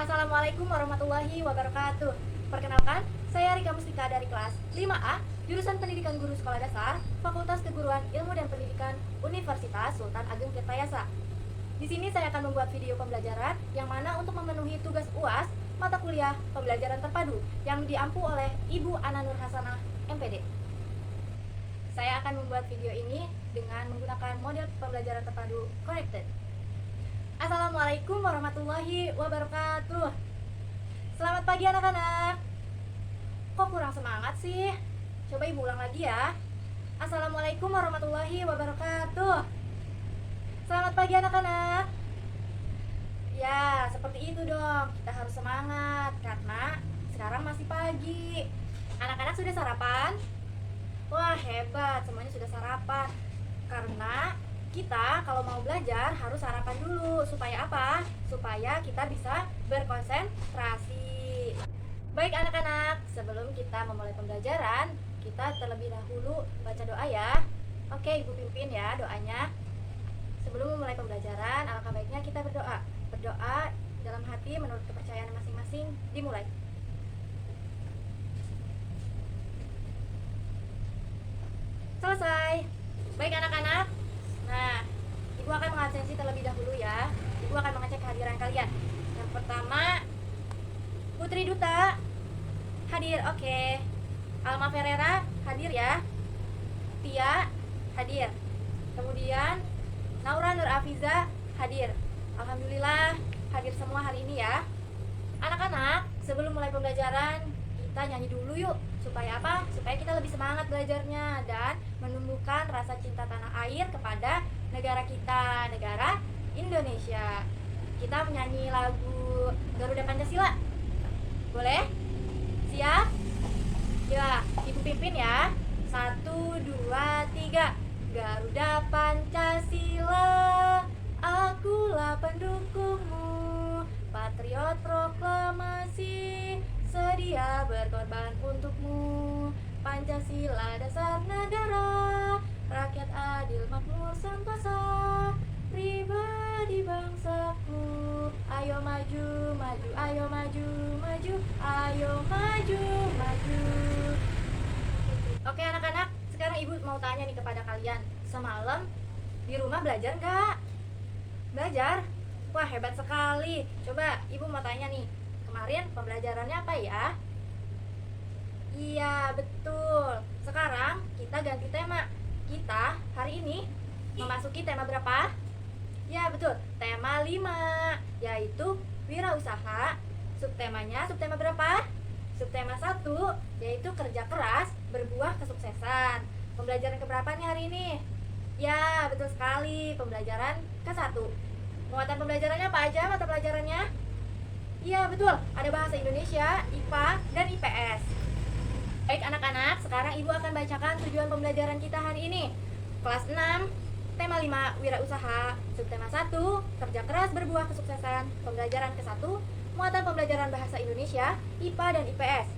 Assalamualaikum warahmatullahi wabarakatuh. Perkenalkan, saya Rika Mustika dari kelas 5A, jurusan Pendidikan Guru Sekolah Dasar, Fakultas Keguruan Ilmu dan Pendidikan Universitas Sultan Ageng Tirtayasa. Di sini saya akan membuat video pembelajaran yang mana untuk memenuhi tugas UAS mata kuliah pembelajaran terpadu yang diampu oleh Ibu Ana Nur Hasanah, MPD. Saya akan membuat video ini dengan menggunakan model pembelajaran terpadu Connected. Assalamualaikum warahmatullahi wabarakatuh. Selamat pagi anak-anak. Kok kurang semangat sih? Coba ibu ulang lagi ya. Assalamualaikum warahmatullahi wabarakatuh. Selamat pagi anak-anak. Ya, seperti itu dong. Kita harus semangat karena sekarang masih pagi. Anak-anak sudah sarapan? Wah, hebat, semuanya sudah sarapan. Karena kita kalau mau belajar harus sarapan dulu. Supaya apa? Supaya kita bisa berkonsentrasi. Baik anak-anak, sebelum kita memulai pembelajaran, kita terlebih dahulu baca doa ya. Oke, Ibu pimpin ya doanya. Sebelum memulai pembelajaran, alangkah baiknya kita berdoa. Berdoa dalam hati menurut kepercayaan masing-masing. Dimulai. Selesai. Baik anak-anak. Nah, Ibu akan mengabsensi terlebih dahulu ya. Ibu akan mengecek kehadiran kalian. Yang pertama, Putri Duta hadir, oke. Alma Ferreira hadir ya. Tia hadir. Kemudian Naura Nur Afiza hadir. Alhamdulillah hadir semua hari ini ya. Anak-anak, sebelum mulai pembelajaran, kita nyanyi dulu yuk. Supaya apa? Supaya kita lebih semangat belajarnya dan menumbuhkan rasa cinta tanah air kepada negara kita, negara Indonesia. Kita menyanyi lagu Garuda Pancasila. Boleh? Siap? Ya, Ibu pimpin ya. 1, 2, 3. Garuda Pancasila, akulah pendukungmu. Patriot proklamasi, sedia berkorban untukmu. Pancasila dasar negara, rakyat adil makmur sentosa, pribadi bangsaku. Ayo maju, maju, ayo maju, maju, ayo maju, maju. Oke anak-anak, sekarang Ibu mau tanya nih kepada kalian. Semalam di rumah belajar nggak? Belajar? Wah, hebat sekali. Coba Ibu mau tanya nih, kemarin pembelajarannya apa ya? Iya, betul. Sekarang kita ganti tema. Kita hari ini memasuki tema berapa? Ya, betul. Tema 5, yaitu wirausaha. Subtemanya, subtema berapa? Subtema 1, yaitu kerja keras berbuah kesuksesan. Pembelajaran keberapa nih hari ini? Ya, betul sekali. Pembelajaran ke-1. Muatan pembelajarannya apa aja mata pelajarannya? Iya, betul. Ada bahasa Indonesia, IPA, dan IPS. Baik anak-anak, sekarang Ibu akan bacakan tujuan pembelajaran kita hari ini. Kelas 6, tema 5, wirausaha. Subtema 1, kerja keras berbuah kesuksesan. Pembelajaran ke-1, muatan pembelajaran bahasa Indonesia, IPA, dan IPS.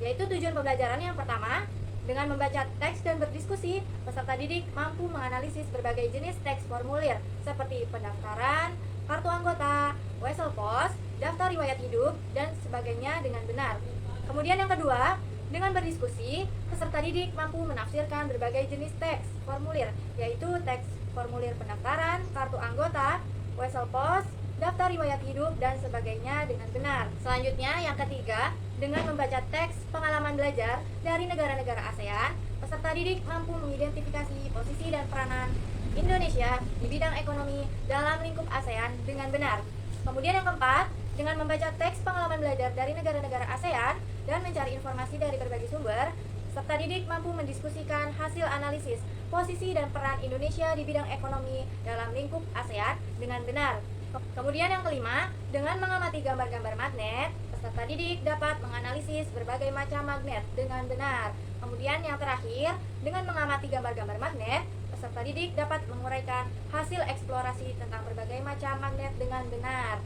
Yaitu tujuan pembelajaran yang pertama, dengan membaca teks dan berdiskusi, peserta didik mampu menganalisis berbagai jenis teks formulir seperti pendaftaran, kartu anggota, wesel pos, daftar riwayat hidup, dan sebagainya dengan benar. Kemudian yang kedua, dengan berdiskusi, peserta didik mampu menafsirkan berbagai jenis teks formulir, yaitu teks formulir pendaftaran, kartu anggota, wesel pos, daftar riwayat hidup, dan sebagainya dengan benar. Selanjutnya, yang ketiga, dengan membaca teks pengalaman belajar dari negara-negara ASEAN, peserta didik mampu mengidentifikasi posisi dan peranan Indonesia di bidang ekonomi dalam lingkup ASEAN dengan benar. Kemudian yang keempat, dengan membaca teks pengalaman belajar dari negara-negara ASEAN dan mencari informasi dari berbagai sumber, peserta didik mampu mendiskusikan hasil analisis posisi dan peran Indonesia di bidang ekonomi dalam lingkup ASEAN dengan benar. Kemudian yang kelima, dengan mengamati gambar-gambar magnet, peserta didik dapat menganalisis berbagai macam magnet dengan benar. Kemudian yang terakhir, dengan mengamati gambar-gambar magnet, peserta didik dapat menguraikan hasil eksplorasi tentang berbagai macam magnet dengan benar.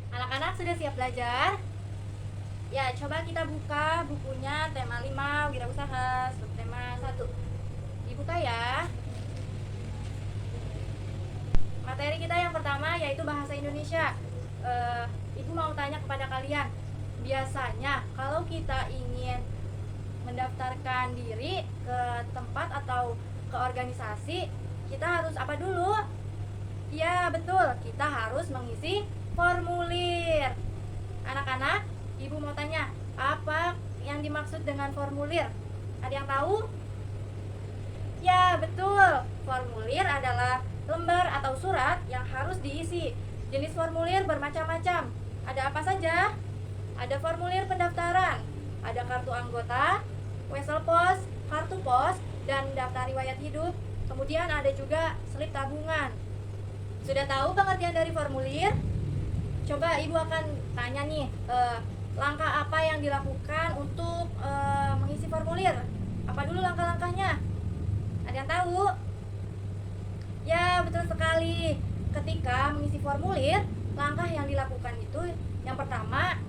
Anak-anak sudah siap belajar? Ya, coba kita buka bukunya tema 5, wirausaha, subtema 1. Dibuka ya. Materi kita yang pertama yaitu bahasa Indonesia. Ibu mau tanya kepada kalian, biasanya kalau kita ingin mendaftarkan diri ke tempat atau ke organisasi, kita harus apa dulu? Ya betul, kita harus mengisi formulir. Anak-anak, ibu mau tanya, apa yang dimaksud dengan formulir? Ada yang tahu? Ya betul, formulir adalah lembar atau surat yang harus diisi. Jenis formulir bermacam-macam. Ada apa saja? Ada formulir pendaftaran, ada kartu anggota, wesel pos, kartu pos, dan daftar riwayat hidup. Kemudian ada juga slip tabungan. Sudah tahu pengertian dari formulir? Coba ibu akan tanya nih, langkah apa yang dilakukan untuk mengisi formulir? Apa dulu langkah-langkahnya? Ada yang tahu? Ya, betul sekali. Ketika mengisi formulir, langkah yang dilakukan itu yang pertama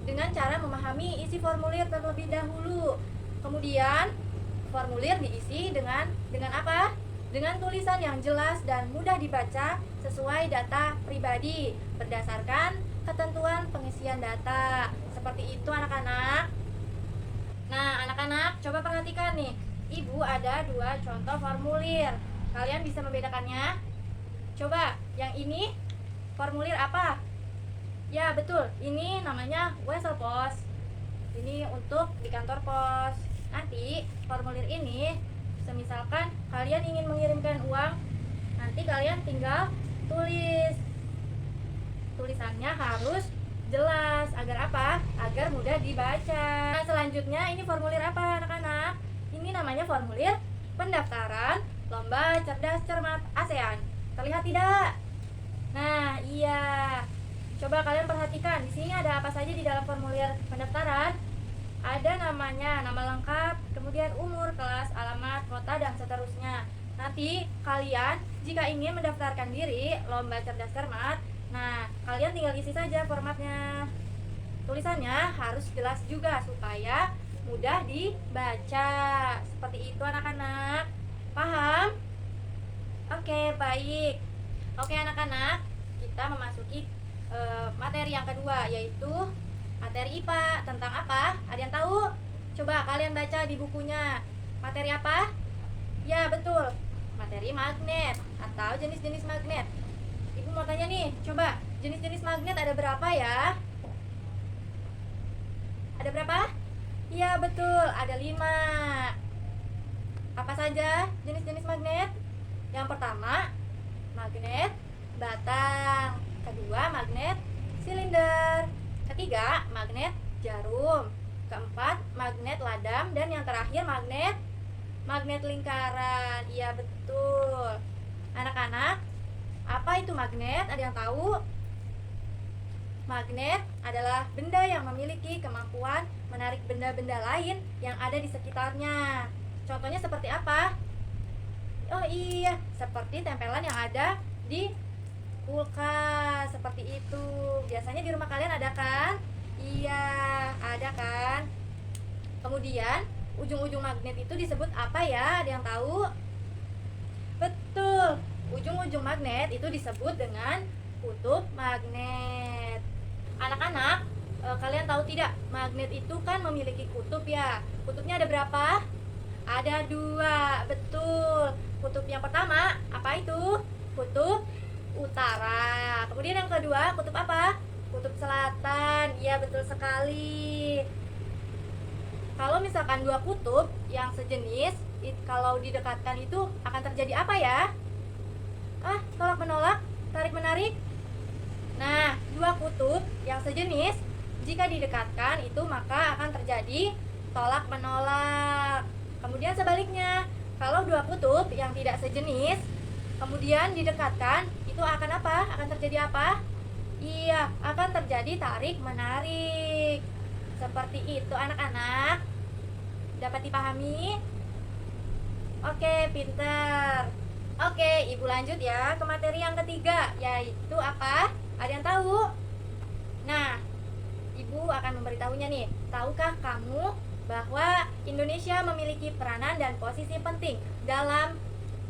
dengan cara memahami isi formulir terlebih dahulu. Kemudian formulir diisi dengan apa? Dengan tulisan yang jelas dan mudah dibaca sesuai data pribadi berdasarkan ketentuan pengisian data. Seperti itu anak-anak. Nah, anak-anak coba perhatikan nih. Ibu ada 2 contoh formulir. Kalian bisa membedakannya? Coba, yang ini formulir apa? Ya, betul. Ini namanya wesel pos. Ini untuk di kantor pos. Nanti formulir ini semisalkan kalian ingin mengirimkan uang, nanti kalian tinggal tulis. Tulisannya harus jelas. Agar apa? Agar mudah dibaca. Nah, selanjutnya ini formulir apa anak-anak? Ini namanya formulir pendaftaran Lomba Cerdas Cermat ASEAN. Terlihat tidak? Nah, iya. Coba kalian perhatikan, di sini ada apa saja di dalam formulir pendaftaran? Ada namanya, nama lengkap, kemudian umur, kelas, alamat, kota, dan seterusnya. Nanti kalian jika ingin mendaftarkan diri Lomba Cerdas Cermat, nah, kalian tinggal isi saja formatnya. Tulisannya harus jelas juga supaya mudah dibaca. Seperti itu anak-anak. Paham? Oke, baik. Oke anak-anak, kita memasuki materi yang kedua, yaitu materi IPA. Tentang apa? Ada yang tahu? Coba kalian baca di bukunya. Materi apa? Ya betul, materi magnet atau jenis-jenis magnet. Ibu mau tanya nih, coba jenis-jenis magnet ada berapa ya? Ada berapa? Iya betul, ada 5. Apa saja jenis-jenis magnet? Yang pertama, magnet batang. Kedua, magnet silinder. Ketiga, magnet jarum. Keempat, magnet ladam. Dan yang terakhir, magnet lingkaran. Iya betul. Anak-anak, apa itu magnet? Ada yang tahu? Magnet adalah benda yang memiliki kemampuan menarik benda-benda lain yang ada di sekitarnya. Contohnya seperti apa? Oh iya, seperti tempelan yang ada di kulkas. Seperti itu. Biasanya di rumah kalian ada kan? Iya, ada kan? Kemudian, ujung-ujung magnet itu disebut apa ya? Ada yang tahu? Betul. Ujung-ujung magnet itu disebut dengan kutub magnet. Anak-anak, kalian tahu tidak? Magnet itu kan memiliki kutub ya. Kutubnya ada berapa? Ada 2, betul. Kutub yang pertama, apa itu? Kutub utara. Kemudian yang kedua, kutub apa? Kutub selatan. Iya, betul sekali. Kalau misalkan 2 kutub yang sejenis, kalau didekatkan itu akan terjadi apa ya? Tolak menolak, tarik menarik. Nah, 2 kutub yang sejenis jika didekatkan itu maka akan terjadi tolak menolak. Kemudian sebaliknya, kalau 2 kutub yang tidak sejenis kemudian didekatkan, itu akan apa? Akan terjadi apa? Iya, akan terjadi tarik menarik. Seperti itu anak-anak. Dapat dipahami? Oke, pinter. Oke, ibu lanjut ya ke materi yang ketiga, yaitu apa? Ada yang tahu? Nah, ibu akan memberitahunya nih. Tahukah kamu bahwa Indonesia memiliki peranan dan posisi penting dalam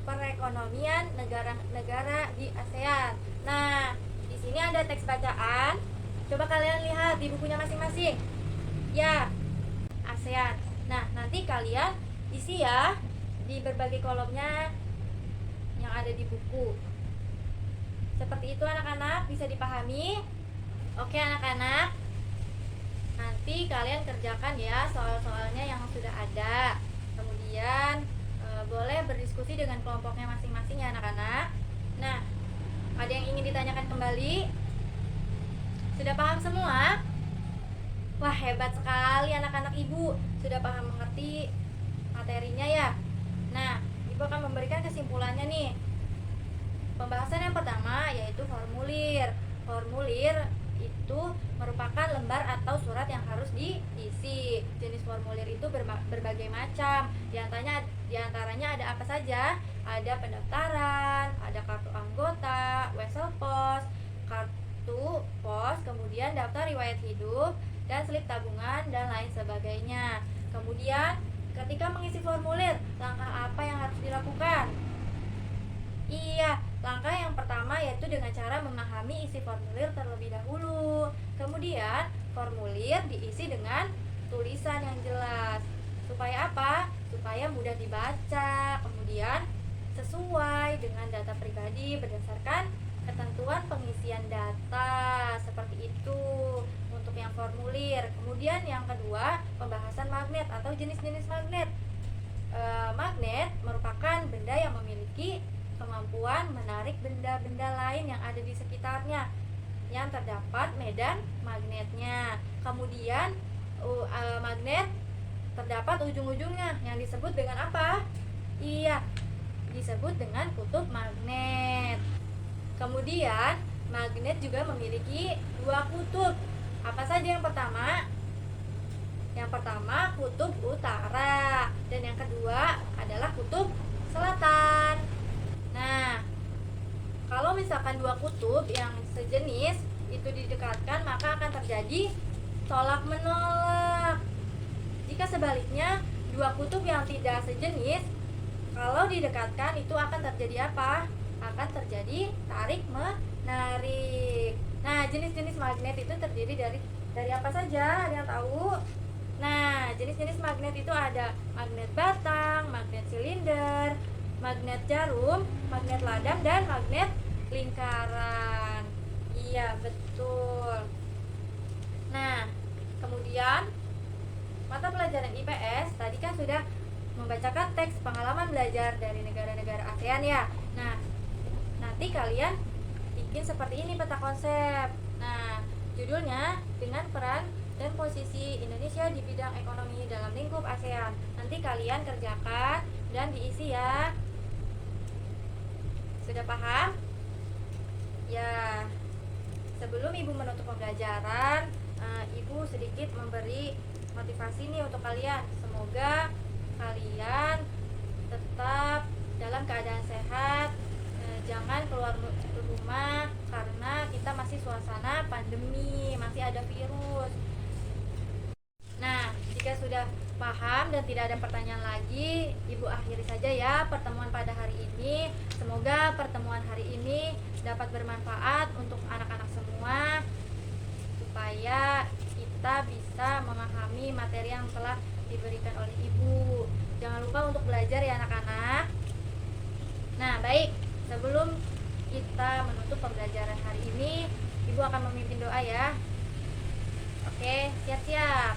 perekonomian negara-negara di ASEAN. Nah, di sini ada teks bacaan. Coba kalian lihat di bukunya masing-masing. Ya, ASEAN. Nah, nanti kalian isi ya di berbagai kolomnya yang ada di buku. Seperti itu anak-anak, bisa dipahami? Oke anak-anak, nanti kalian kerjakan ya soal-soalnya yang sudah ada. Kemudian boleh berdiskusi dengan kelompoknya masing-masing ya anak-anak. Nah, ada yang ingin ditanyakan kembali? Sudah paham semua? Wah, hebat sekali anak-anak ibu, sudah paham mengerti materinya ya. Nah, ibu akan memberikan kesimpulannya nih. Pembahasan yang pertama yaitu formulir. Formulir itu merupakan lembar atau surat yang harus diisi. Jenis formulir itu berbagai macam. Di antaranya ada apa saja? Ada pendaftaran, ada kartu anggota, wesel pos, kartu pos, kemudian daftar riwayat hidup, dan slip tabungan, dan lain sebagainya. Kemudian ketika mengisi formulir, langkah apa yang harus dilakukan? Iya, langkah yang pertama yaitu dengan cara memahami isi formulir terlebih dahulu. Kemudian, formulir diisi dengan tulisan yang jelas. Supaya apa? Supaya mudah dibaca. Kemudian, sesuai dengan data pribadi berdasarkan ketentuan pengisian data. Seperti itu untuk yang formulir. Kemudian yang kedua, pembahasan magnet atau jenis-jenis magnet. Magnet merupakan benda yang memiliki kemampuan menarik benda-benda lain yang ada di sekitarnya yang terdapat medan magnetnya. Kemudian magnet terdapat ujung-ujungnya yang disebut dengan apa? Iya, disebut dengan kutub magnet. Kemudian magnet juga memiliki dua kutub. Apa saja yang pertama? Yang pertama kutub utara, dan yang kedua adalah kutub selatan. Nah, kalau misalkan dua kutub yang sejenis itu didekatkan, maka akan terjadi tolak menolak. Jika sebaliknya, dua kutub yang tidak sejenis kalau didekatkan itu akan terjadi apa? Akan terjadi tarik menarik. Nah, jenis-jenis magnet itu terdiri dari apa saja? Ada yang tahu? Nah, jenis-jenis magnet itu ada magnet batang, magnet silinder, magnet jarum, magnet ladang, dan magnet lingkaran. Iya, betul. Nah, kemudian mata pelajaran IPS tadi kan sudah membacakan teks pengalaman belajar dari negara-negara ASEAN ya. Nah, nanti kalian bikin seperti ini peta konsep. Nah, judulnya dengan peran dan posisi Indonesia di bidang ekonomi dalam lingkup ASEAN. Nanti kalian kerjakan dan diisi ya. Sudah paham? Ya, sebelum ibu menutup pembelajaran, ibu sedikit memberi motivasi nih untuk kalian. Semoga kalian tetap dalam keadaan sehat, jangan keluar rumah karena kita masih suasana pandemi, masih ada virus. Nah, jika sudah paham dan tidak ada pertanyaan lagi, ibu akhiri saja ya pertemuan pada hari ini. Semoga pertemuan hari ini dapat bermanfaat untuk anak-anak semua, supaya kita bisa memahami materi yang telah diberikan oleh ibu. Jangan lupa untuk belajar ya anak-anak. Nah, baik, sebelum kita menutup pembelajaran hari ini, ibu akan memimpin doa ya. Oke, siap-siap.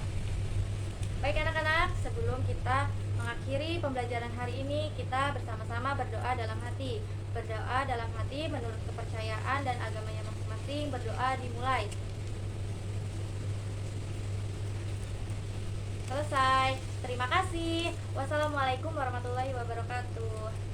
Baik anak-anak, sebelum kita mengakhiri pembelajaran hari ini, kita bersama-sama berdoa dalam hati. Berdoa dalam hati menurut kepercayaan dan agamanya masing-masing. Berdoa dimulai. Selesai. Terima kasih. Wassalamualaikum warahmatullahi wabarakatuh.